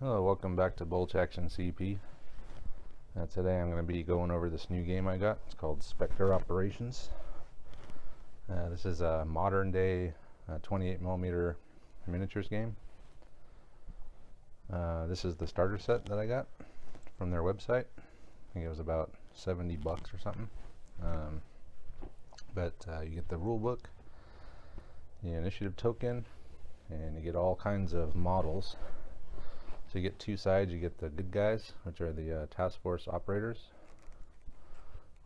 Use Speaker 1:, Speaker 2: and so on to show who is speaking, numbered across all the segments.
Speaker 1: Hello, welcome back to Bolt Action CP. Today I'm going to be going over this new game I got. It's called Spectre Operations. This is a modern day 28mm miniatures game. This is the starter set that I got from their website. I think it was about $70 or something. You get the rule book, the initiative token, and you get all kinds of models. So you get two sides. You get the good guys, which are the task force operators,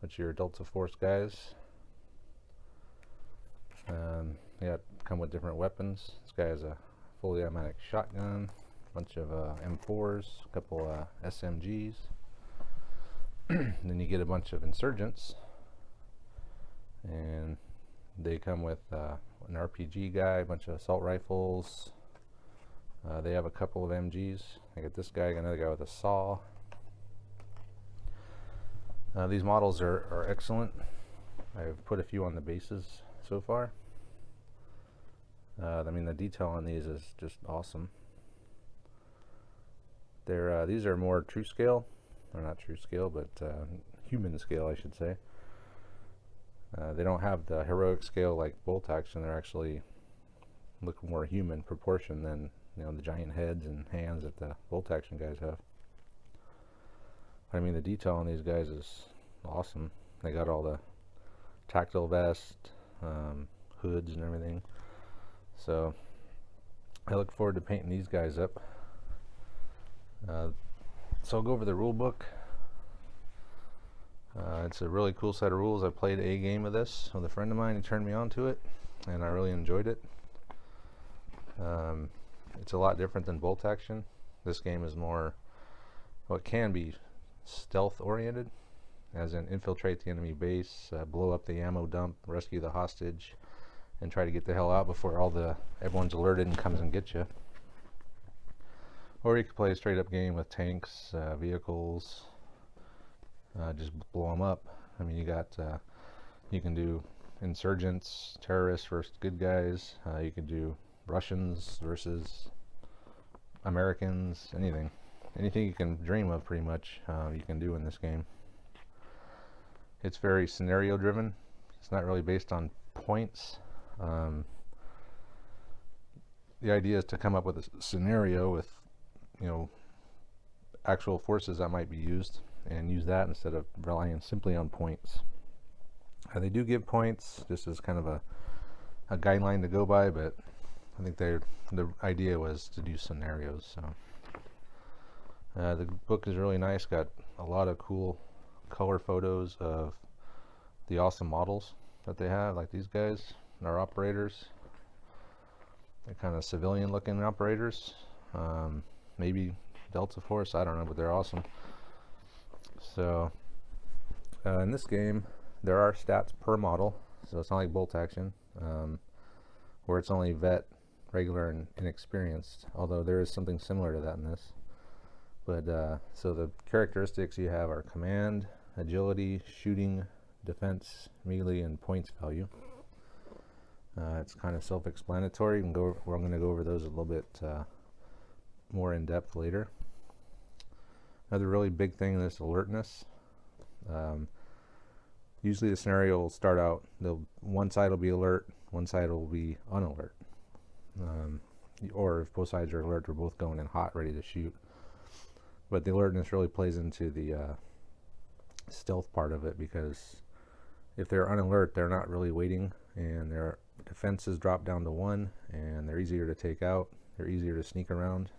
Speaker 1: which are your Delta Force guys. They come with different weapons. This guy has a fully automatic shotgun, a bunch of M4s, a couple SMGs. Then you get a bunch of insurgents, and they come with an RPG guy, a bunch of assault rifles. They have a couple of MGs. I got this guy, another guy with a saw. These models are excellent. I've put a few on the bases so far. I mean, the detail on these is just awesome. These are more true scale, or not true scale, but human scale, I should say. They don't have the heroic scale like Bolt Action. They're actually look more human proportion than the giant heads and hands that the Bolt Action guys have. I mean, the detail on these guys is awesome. They got all the tactile vest, hoods and everything. So I look forward to painting these guys up. So I'll go over the rule book. It's a really cool set of rules. I played a game of this with a friend of mine. He turned me on to it, and I really enjoyed it. It's a lot different than Bolt Action. This game is more, what can be stealth oriented, as in infiltrate the enemy base, blow up the ammo dump, rescue the hostage, and try to get the hell out before everyone's alerted and comes and gets you. Or you could play a straight up game with tanks, vehicles, just blow them up. I mean, you can do insurgents, terrorists versus good guys. You can do Russians versus Americans, anything you can dream of, pretty much, you can do in this game. It's very scenario driven. It's not really based on points. The idea is to come up with a scenario with actual forces that might be used, and use that instead of relying simply on points. They do give points just as kind of a guideline to go by, but I think the idea was to do scenarios. So the book is really nice. Got a lot of cool color photos of the awesome models that they have, like these guys, our operators. They're kind of civilian looking operators. Maybe Delta Force, I don't know, but they're awesome. So in this game there are stats per model, so it's not like Bolt Action, where it's only vet, regular, and inexperienced, although there is something similar to that in this. But so the characteristics you have are command, agility, shooting, defense, melee, and points value. It's kind of self-explanatory. I'm going to go over those a little bit more in depth later. Another really big thing is alertness. Usually the scenario will start out, one side will be alert, one side will be unalert. Or if both sides are alert, we're both going in hot, ready to shoot. But the alertness really plays into the stealth part of it, because if they're unalert, they're not really waiting, and their defenses drop down to 1, and they're easier to take out, they're easier to sneak around.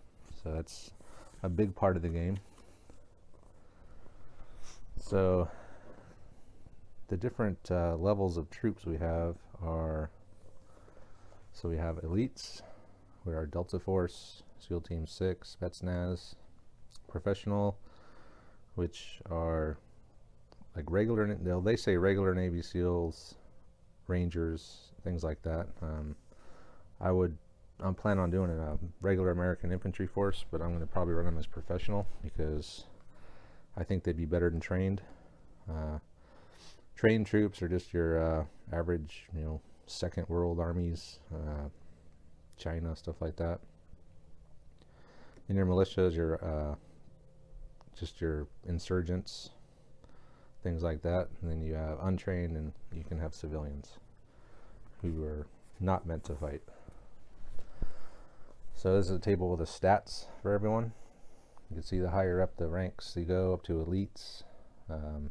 Speaker 1: So that's a big part of the game. So the different levels of troops we have are, so we have elites, we are Delta Force, SEAL Team 6, Spetsnaz, Professional, which are like regular, they say regular Navy SEALs, Rangers, things like that. I'm planning on doing a regular American infantry force, but I'm going to probably run them as professional because I think they'd be better than trained. Trained troops are just your average, second world armies, China, stuff like that. In your militias, your just your insurgents, things like that. And then you have untrained, and you can have civilians who are not meant to fight. So this is a table with the stats for everyone. You can see the higher up the ranks you go, up to elites, the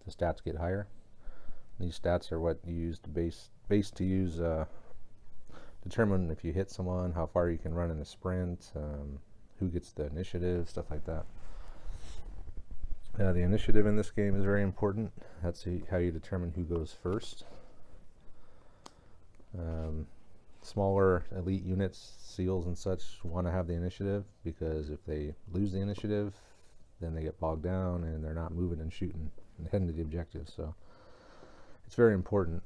Speaker 1: stats get higher. These stats are what you use to determine if you hit someone, how far you can run in a sprint, who gets the initiative, stuff like that. The initiative in this game is very important. That's how you determine who goes first. Smaller elite units, SEALs and such, want to have the initiative, because if they lose the initiative, then they get bogged down and they're not moving and shooting and heading to the objective. So it's very important.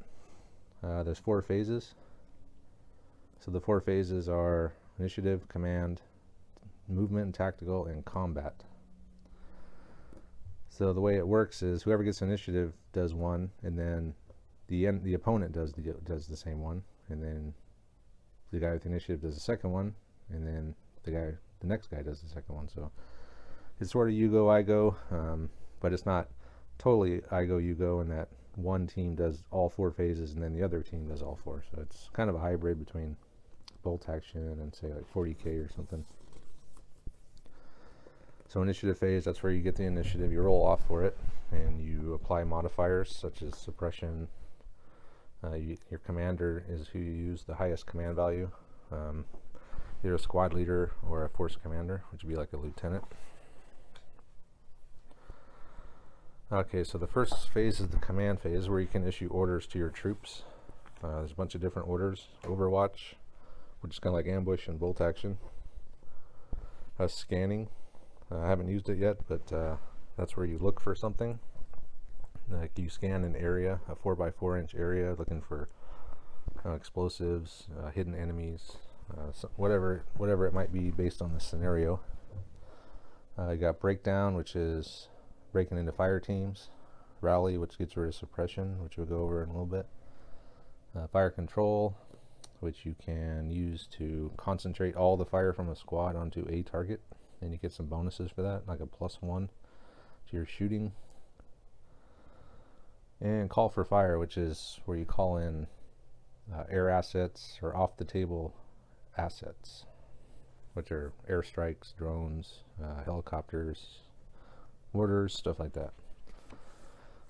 Speaker 1: There's 4 phases. So the 4 phases are initiative, command, movement and tactical, and combat. So the way it works is whoever gets initiative does one, and then the opponent does the same one, and then the guy with the initiative does the second one, and then the next guy does the second one. So it's sort of you go, I go, but it's not totally I go, you go, in that one team does all 4 phases and then the other team does all 4. So it's kind of a hybrid between bolt action and say like 40k or something. So initiative phase, that's where you get the initiative, you roll off for it, and you apply modifiers such as suppression. Your commander is who you use the highest command value, either a squad leader or a force commander, which would be like a lieutenant. Okay, so the first phase is the command phase, where you can issue orders to your troops. There's a bunch of different orders. Overwatch, which is kind of like ambush and bolt action. Scanning, I haven't used it yet, but that's where you look for something. Like you scan an area, a 4x4 inch area, looking for explosives, hidden enemies, whatever it might be based on the scenario. You got breakdown, which is breaking into fire teams. Rally, which gets rid of suppression, which we'll go over in a little bit. Fire control, which you can use to concentrate all the fire from a squad onto a target, and you get some bonuses for that, like a +1 to your shooting. And call for fire, which is where you call in air assets or off the table assets, which are airstrikes, drones, helicopters, mortars, stuff like that.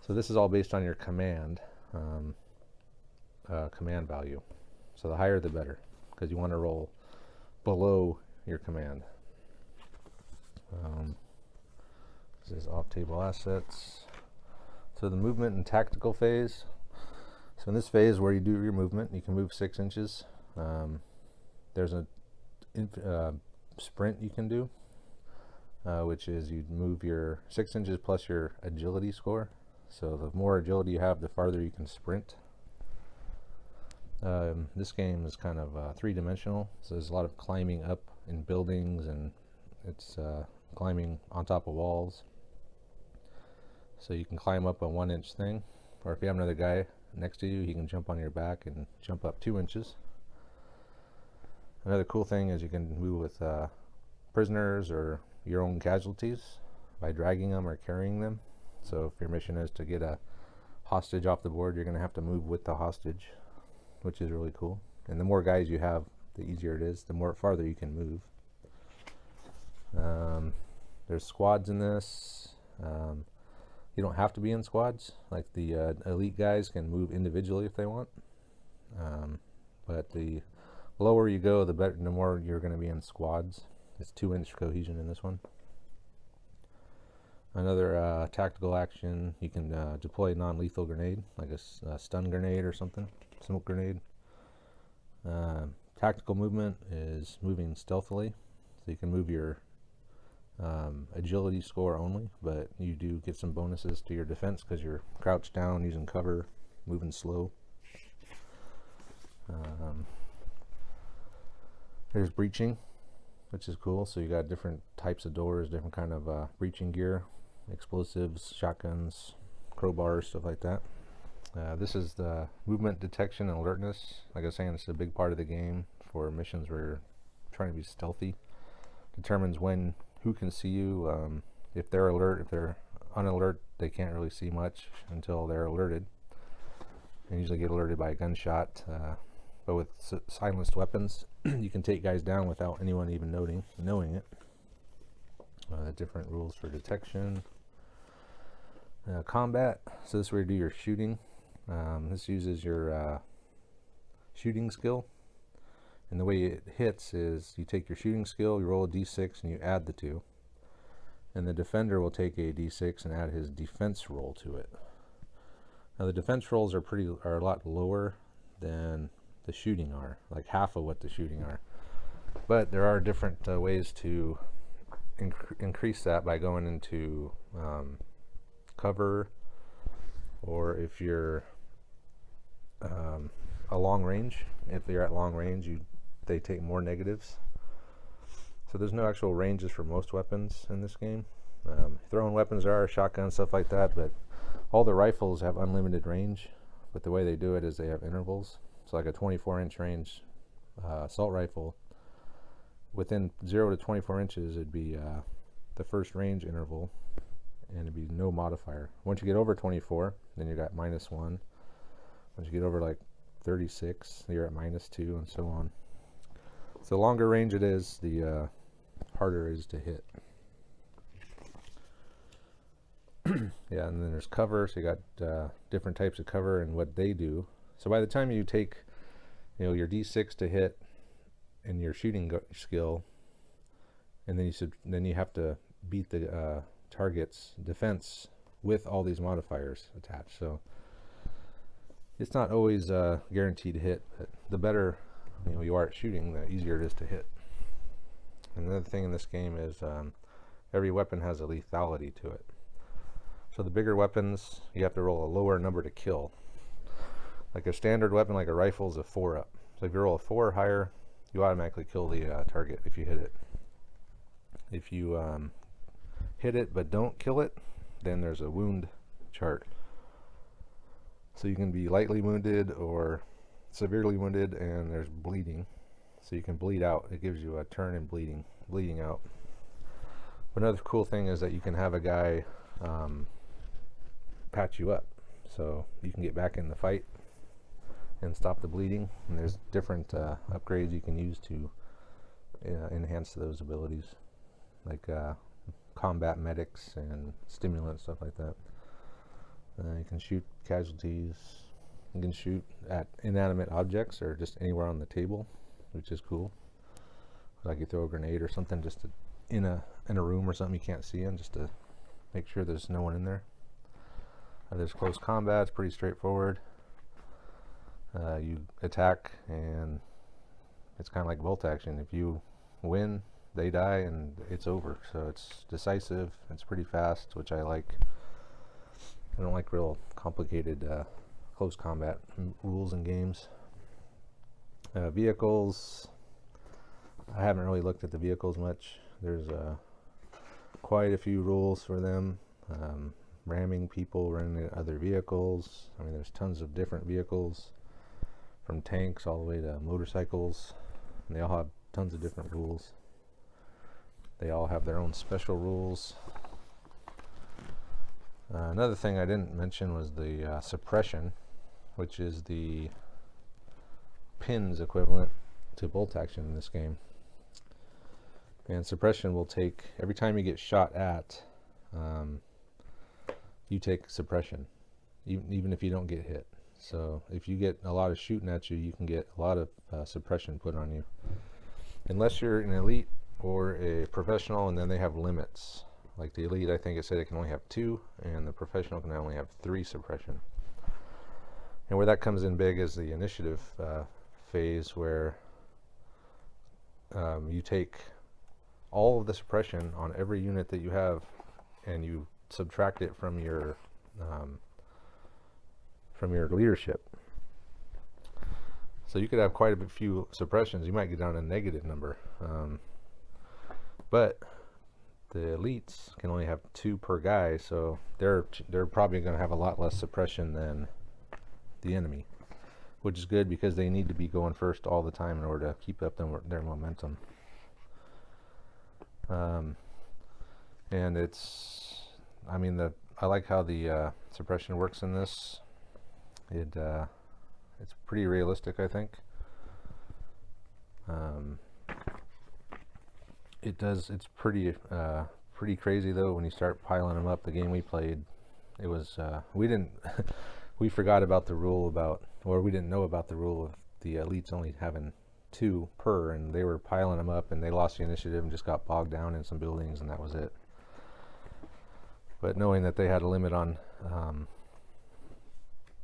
Speaker 1: So this is all based on your command value. So the higher the better, because you want to roll below your command. This is off table assets. So the movement and tactical phase. So in this phase where you do your movement, you can move 6 inches. There's a sprint you can do, which is you move your 6 inches plus your agility score. So the more agility you have, the farther you can sprint. This game is kind of 3-dimensional, so there's a lot of climbing up in buildings, and it's climbing on top of walls. So you can climb up a 1-inch thing, or if you have another guy next to you, he can jump on your back and jump up 2 inches. Another cool thing is you can move with prisoners or your own casualties by dragging them or carrying them. So if your mission is to get a hostage off the board, you're going to have to move with the hostage, which is really cool. And the more guys you have, the easier it is, the more farther you can move. There's squads in this. You don't have to be in squads. Like the elite guys can move individually if they want. But the lower you go, the better, the more you're going to be in squads. It's 2-inch cohesion in this one. Another tactical action, you can deploy a non-lethal grenade, like a stun grenade or something, smoke grenade. Tactical movement is moving stealthily, so you can move your agility score only, but you do get some bonuses to your defense because you're crouched down, using cover, moving slow. There's breaching, which is cool. So you got different types of doors, different kind of breaching gear, explosives, shotguns, crowbars, stuff like that. This is the movement detection and alertness. Like I was saying, this is a big part of the game for missions where you're trying to be stealthy, determines who can see you. If they're alert, if they're unalert, they can't really see much until they're alerted. They usually get alerted by a gunshot. But with silenced weapons, you can take guys down without anyone even knowing it. Different rules for detection. Combat. So this is where you do your shooting. This uses your shooting skill. And the way it hits is you take your shooting skill, you roll a d6, and you add the two. And the defender will take a d6 and add his defense roll to it. Now the defense rolls are a lot lower than the shooting are, like half of what the shooting are. But there are different ways to increase that by going into cover, or if you're a long range. If you're at long range, they take more negatives. So there's no actual ranges for most weapons in this game. Throwing weapons are shotguns, stuff like that, but all the rifles have unlimited range. But the way they do it is they have intervals. So like a 24-inch range assault rifle, within 0 to 24 inches, it'd be the first range interval, and it'd be no modifier. Once you get over 24, then you got -1. Once you get over like 36, you're at -2, and so on. So the longer range it is, the harder it is to hit. Yeah, and then there's cover. So you got different types of cover and what they do. So by the time you take, your d6 to hit and your shooting skill, and then you have to beat the target's defense with all these modifiers attached. So it's not always guaranteed to hit, but the better you are at shooting, the easier it is to hit. And another thing in this game is every weapon has a lethality to it. So the bigger weapons, you have to roll a lower number to kill. Like a standard weapon, like a rifle, is a 4 up. So if you roll a 4 or higher, you automatically kill the target if you hit it. If you hit it but don't kill it, then there's a wound chart. So you can be lightly wounded or severely wounded, and there's bleeding. So you can bleed out. It gives you a turn in bleeding out. But another cool thing is that you can have a guy patch you up, so you can get back in the fight and stop the bleeding. And there's different upgrades you can use to enhance those abilities, like combat medics and stimulants, stuff like that. You can shoot casualties. You can shoot at inanimate objects or just anywhere on the table, which is cool. Like you throw a grenade or something just in a room or something you can't see in, just to make sure there's no one in there. There's close combat. It's pretty straightforward. You attack, and it's kind of like bolt action. If you win, they die, and it's over. So it's decisive. It's pretty fast, which I like. I don't like real complicated close combat rules in games. Vehicles. I haven't really looked at the vehicles much. There's quite a few rules for them. Ramming people, running into other vehicles. I mean, there's tons of different vehicles, from tanks all the way to motorcycles, and they all have tons of different rules. They all have their own special rules. Another thing I didn't mention was the suppression, which is the pins equivalent to bolt action in this game. And suppression will take, every time you get shot at, you take suppression, even if you don't get hit. So if you get a lot of shooting at you, you can get a lot of suppression put on you. Unless you're an elite or a professional, and then they have limits. Like the elite, I think it said it can only have 2, and the professional can only have 3 suppression. And where that comes in big is the initiative phase, where you take all of the suppression on every unit that you have, and you subtract it from your leadership. So you could have quite a few suppressions. You might get down to a negative number, but the elites can only have 2 per guy, so they're probably going to have a lot less suppression than the enemy, which is good because they need to be going first all the time in order to keep up their momentum. And it's, I mean, I like how the suppression works in this. It's pretty realistic, I think. It's pretty crazy though when you start piling them up. The game we played, it was we didn't we forgot about the rule about, or we didn't know about the rule of the elites only having 2 per, and they were piling them up and they lost the initiative and just got bogged down in some buildings, and that was it. But knowing that they had a limit on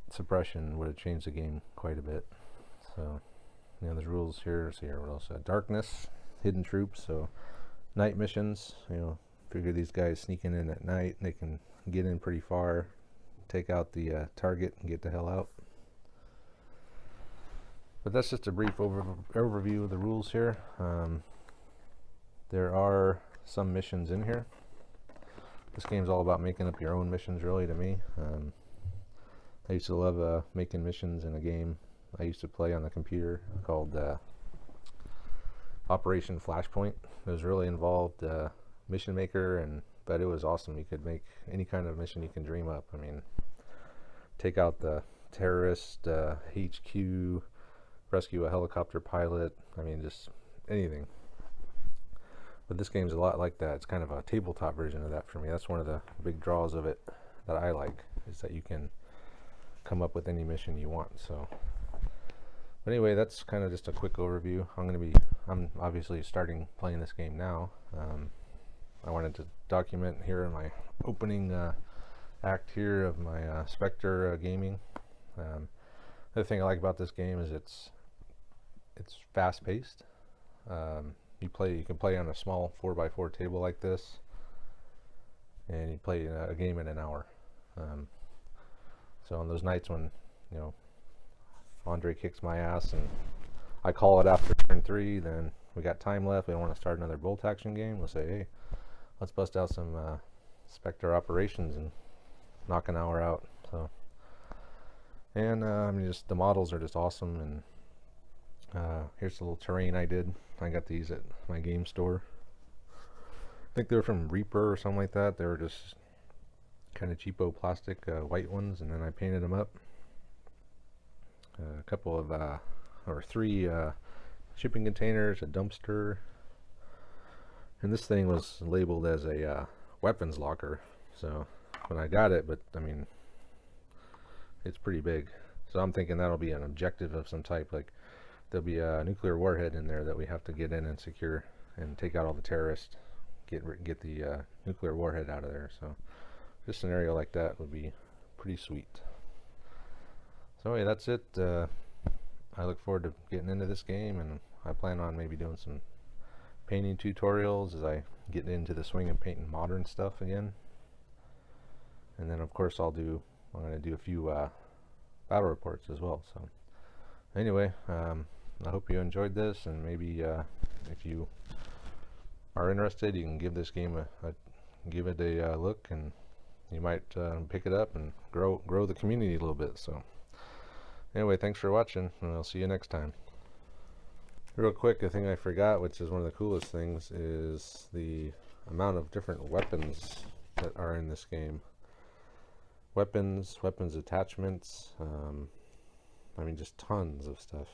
Speaker 1: suppression would have changed the game quite a bit. So, you know, there's rules here. So here, what else? Darkness, hidden troops. So night missions, you know, figure these guys sneaking in at night, they can get in pretty far, take out the target and get the hell out. But that's just a brief overview of the rules here. There are some missions in here. This game's all about making up your own missions, really, to me. I used to love making missions in a game I used to play on the computer called Operation Flashpoint. It was really involved mission maker, but it was awesome. You could make any kind of mission you can dream up. I mean, take out the terrorist HQ, rescue a helicopter pilot. I mean, just anything. But this game's a lot like that. It's kind of a tabletop version of that for me. That's one of the big draws of it that I like, is that you can come up with any mission you want. So, but anyway, that's kind of just a quick overview. I'm obviously starting playing this game now. I wanted to document here in my opening act here of my Spectre gaming. The other thing I like about this game is it's fast paced. You can play on a small 4x4 table like this, and you play a game in an hour. So on those nights when, you know, Andre kicks my ass and I call it after turn 3, then we got time left, we don't want to start another bolt action game, we'll say, hey, let's bust out some Spectre Operations and knock an hour out. So, and I mean, just the models are just awesome. And here's the little terrain I did. I got these at my game store. I think they were from Reaper or something like that. They were just kind of cheapo plastic white ones, and then I painted them up. A couple of or 3 shipping containers, a dumpster, and this thing was labeled as a weapons locker. So when I got it, but I mean, it's pretty big. So I'm thinking that'll be an objective of some type. Like, there'll be a nuclear warhead in there that we have to get in and secure and take out all the terrorists, get the nuclear warhead out of there. So this scenario like that would be pretty sweet. So anyway, that's it. I look forward to getting into this game, and I plan on maybe doing some painting tutorials as I get into the swing of painting modern stuff again. And then of course I'm going to do a few battle reports as well. So anyway, I hope you enjoyed this, and maybe if you are interested, you can give this game give it a look, and you might pick it up and grow the community a little bit. So anyway, thanks for watching, and I'll see you next time. Real quick, a thing I forgot, which is one of the coolest things, is the amount of different weapons that are in this game. Weapons attachments, I mean, just tons of stuff.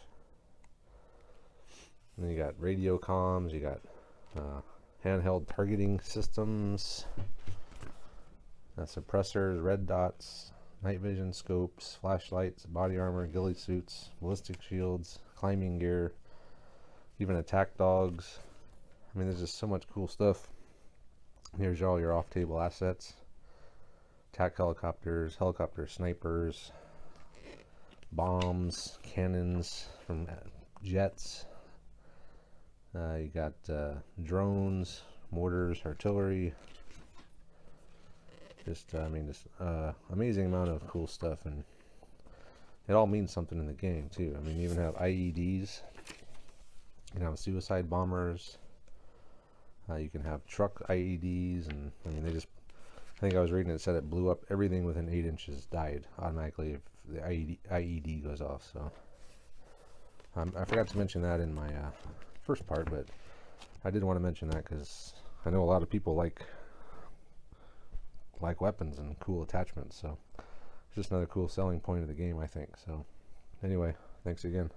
Speaker 1: And then you got radio comms, you got handheld targeting systems, suppressors, red dots, night vision scopes, flashlights, body armor, ghillie suits, ballistic shields, climbing gear, even attack dogs. I mean, there's just so much cool stuff. Here's all your off-table assets: attack helicopters, helicopter snipers, bombs, cannons from jets. You got drones, mortars, artillery. Just amazing amount of cool stuff, and it all means something in the game too. I mean, you even have IEDs. You can have suicide bombers. You can have truck IEDs, and I mean, I think I was reading it said it blew up everything within 8 inches died automatically if the IED goes off. So I forgot to mention that in my first part, but I did want to mention that because I know a lot of people like weapons and cool attachments, so it's just another cool selling point of the game, I think. So anyway, thanks again.